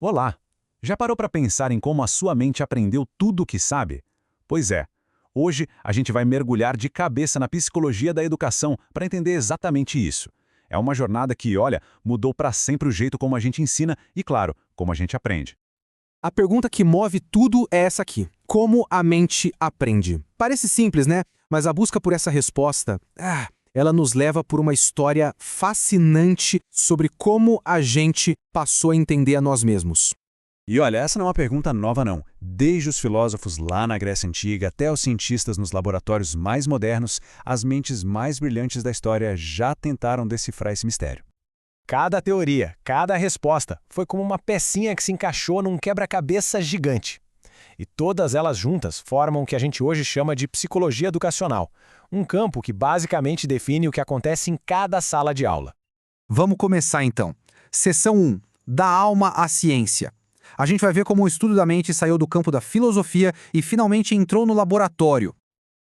Olá! Já parou para pensar em como a sua mente aprendeu tudo o que sabe? Pois é, hoje a gente vai mergulhar de cabeça na psicologia da educação para entender exatamente isso. É uma jornada que, olha, mudou para sempre o jeito como a gente ensina e, claro, como a gente aprende. A pergunta que move tudo é essa aqui. Como a mente aprende? Parece simples, né? Mas a busca por essa resposta, ela nos leva por uma história fascinante sobre como a gente passou a entender a nós mesmos. E olha, essa não é uma pergunta nova não. Desde os filósofos lá na Grécia Antiga até os cientistas nos laboratórios mais modernos, as mentes mais brilhantes da história já tentaram decifrar esse mistério. Cada teoria, cada resposta, foi como uma pecinha que se encaixou num quebra-cabeça gigante. E todas elas juntas formam o que a gente hoje chama de psicologia educacional, um campo que basicamente define o que acontece em cada sala de aula. Vamos começar então. Seção 1. Da alma à ciência. A gente vai ver como o estudo da mente saiu do campo da filosofia e finalmente entrou no laboratório.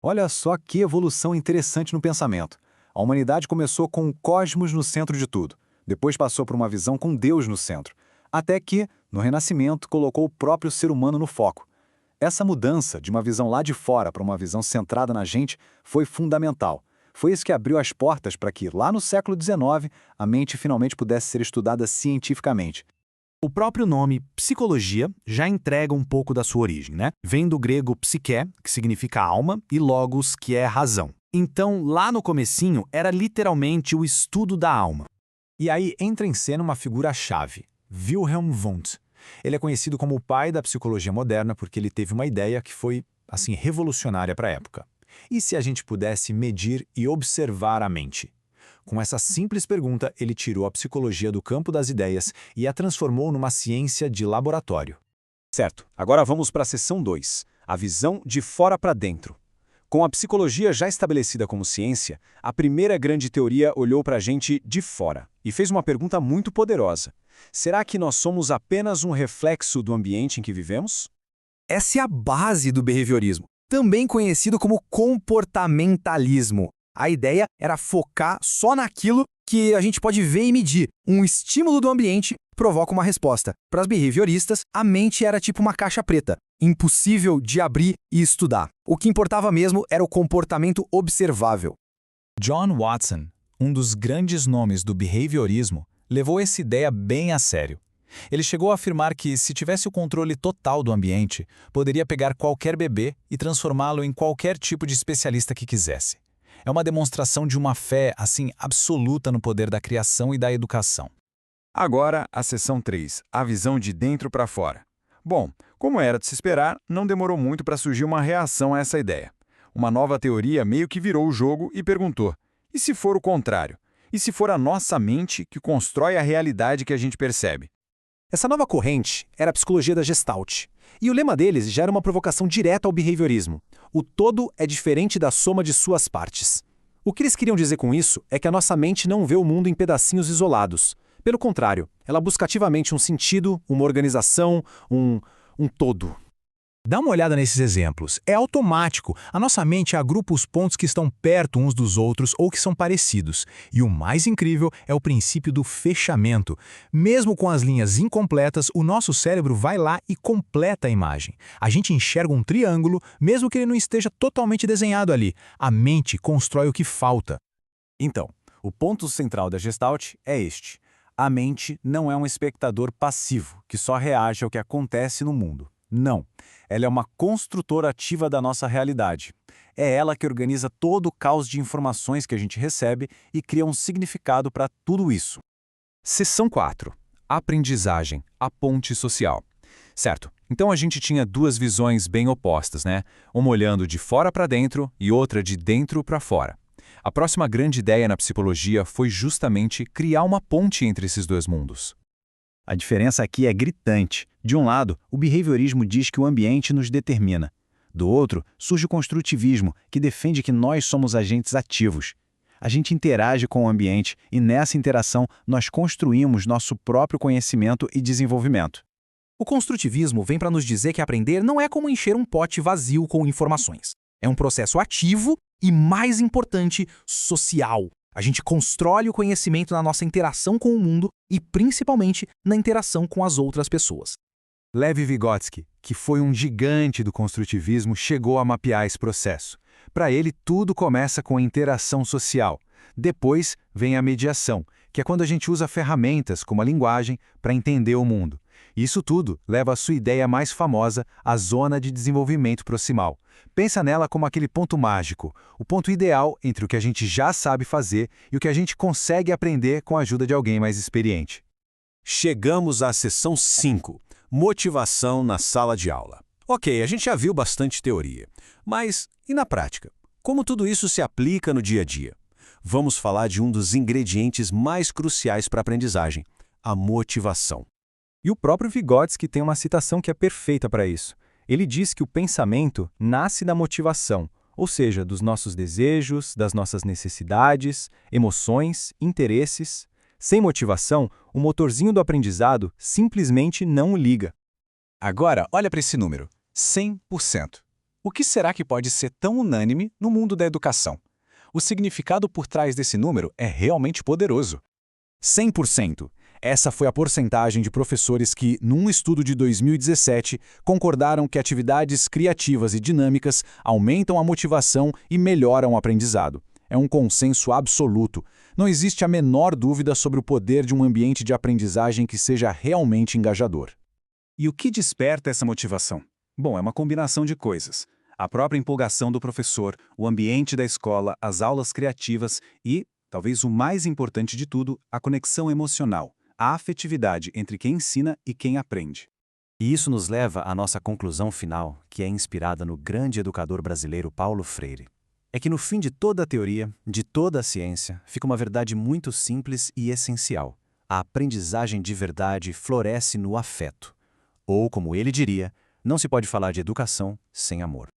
Olha só que evolução interessante no pensamento. A humanidade começou com o cosmos no centro de tudo. Depois passou por uma visão com Deus no centro. Até que, no Renascimento, colocou o próprio ser humano no foco. Essa mudança de uma visão lá de fora para uma visão centrada na gente foi fundamental. Foi isso que abriu as portas para que, lá no século XIX, a mente finalmente pudesse ser estudada cientificamente. O próprio nome psicologia já entrega um pouco da sua origem, né? Vem do grego psiké, que significa alma, e logos, que é razão. Então, lá no comecinho, era literalmente o estudo da alma. E aí entra em cena uma figura-chave, Wilhelm Wundt. Ele é conhecido como o pai da psicologia moderna porque ele teve uma ideia que foi, assim, revolucionária para a época. E se a gente pudesse medir e observar a mente? Com essa simples pergunta, ele tirou a psicologia do campo das ideias e a transformou numa ciência de laboratório. Certo, agora vamos para a seção 2, a visão de fora para dentro. Com a psicologia já estabelecida como ciência, a primeira grande teoria olhou para a gente de fora e fez uma pergunta muito poderosa. Será que nós somos apenas um reflexo do ambiente em que vivemos? Essa é a base do behaviorismo, também conhecido como comportamentalismo. A ideia era focar só naquilo que a gente pode ver e medir. Um estímulo do ambiente provoca uma resposta. Para os behavioristas, a mente era tipo uma caixa preta, impossível de abrir e estudar. O que importava mesmo era o comportamento observável. John Watson, um dos grandes nomes do behaviorismo, levou essa ideia bem a sério. Ele chegou a afirmar que, se tivesse o controle total do ambiente, poderia pegar qualquer bebê e transformá-lo em qualquer tipo de especialista que quisesse. É uma demonstração de uma fé, assim, absoluta no poder da criação e da educação. Agora, a seção 3, a visão de dentro para fora. Bom, como era de se esperar, não demorou muito para surgir uma reação a essa ideia. Uma nova teoria meio que virou o jogo e perguntou: e se for o contrário? E se for a nossa mente que constrói a realidade que a gente percebe? Essa nova corrente era a psicologia da Gestalt. E o lema deles já era uma provocação direta ao behaviorismo. O todo é diferente da soma de suas partes. O que eles queriam dizer com isso é que a nossa mente não vê o mundo em pedacinhos isolados. Pelo contrário, ela busca ativamente um sentido, uma organização, um todo. Dá uma olhada nesses exemplos. É automático. A nossa mente agrupa os pontos que estão perto uns dos outros ou que são parecidos. E o mais incrível é o princípio do fechamento. Mesmo com as linhas incompletas, o nosso cérebro vai lá e completa a imagem. A gente enxerga um triângulo, mesmo que ele não esteja totalmente desenhado ali. A mente constrói o que falta. Então, o ponto central da Gestalt é este. A mente não é um espectador passivo, que só reage ao que acontece no mundo. Não. Ela é uma construtora ativa da nossa realidade. É ela que organiza todo o caos de informações que a gente recebe e cria um significado para tudo isso. Seção 4. Aprendizagem, a ponte social. Certo, então a gente tinha duas visões bem opostas, né? Uma olhando de fora para dentro e outra de dentro para fora. A próxima grande ideia na psicologia foi justamente criar uma ponte entre esses dois mundos. A diferença aqui é gritante. De um lado, o behaviorismo diz que o ambiente nos determina. Do outro, surge o construtivismo, que defende que nós somos agentes ativos. A gente interage com o ambiente e, nessa interação, nós construímos nosso próprio conhecimento e desenvolvimento. O construtivismo vem para nos dizer que aprender não é como encher um pote vazio com informações. É um processo ativo e, mais importante, social. A gente constrói o conhecimento na nossa interação com o mundo e, principalmente, na interação com as outras pessoas. Lev Vygotsky, que foi um gigante do construtivismo, chegou a mapear esse processo. Para ele, tudo começa com a interação social. Depois vem a mediação, que é quando a gente usa ferramentas como a linguagem para entender o mundo. Isso tudo leva à sua ideia mais famosa, a zona de desenvolvimento proximal. Pensa nela como aquele ponto mágico, o ponto ideal entre o que a gente já sabe fazer e o que a gente consegue aprender com a ajuda de alguém mais experiente. Chegamos à seção 5, motivação na sala de aula. Ok, a gente já viu bastante teoria, mas e na prática? Como tudo isso se aplica no dia a dia? Vamos falar de um dos ingredientes mais cruciais para a aprendizagem, a motivação. E o próprio Vygotsky tem uma citação que é perfeita para isso. Ele diz que o pensamento nasce da motivação, ou seja, dos nossos desejos, das nossas necessidades, emoções, interesses. Sem motivação, o motorzinho do aprendizado simplesmente não liga. Agora, olha para esse número, 100%. O que será que pode ser tão unânime no mundo da educação? O significado por trás desse número é realmente poderoso. 100%. Essa foi a porcentagem de professores que, num estudo de 2017, concordaram que atividades criativas e dinâmicas aumentam a motivação e melhoram o aprendizado. É um consenso absoluto. Não existe a menor dúvida sobre o poder de um ambiente de aprendizagem que seja realmente engajador. E o que desperta essa motivação? Bom, é uma combinação de coisas. A própria empolgação do professor, o ambiente da escola, as aulas criativas e, talvez o mais importante de tudo, a conexão emocional, a afetividade entre quem ensina e quem aprende. E isso nos leva à nossa conclusão final, que é inspirada no grande educador brasileiro Paulo Freire. É que no fim de toda a teoria, de toda a ciência, fica uma verdade muito simples e essencial. A aprendizagem de verdade floresce no afeto. Ou, como ele diria, não se pode falar de educação sem amor.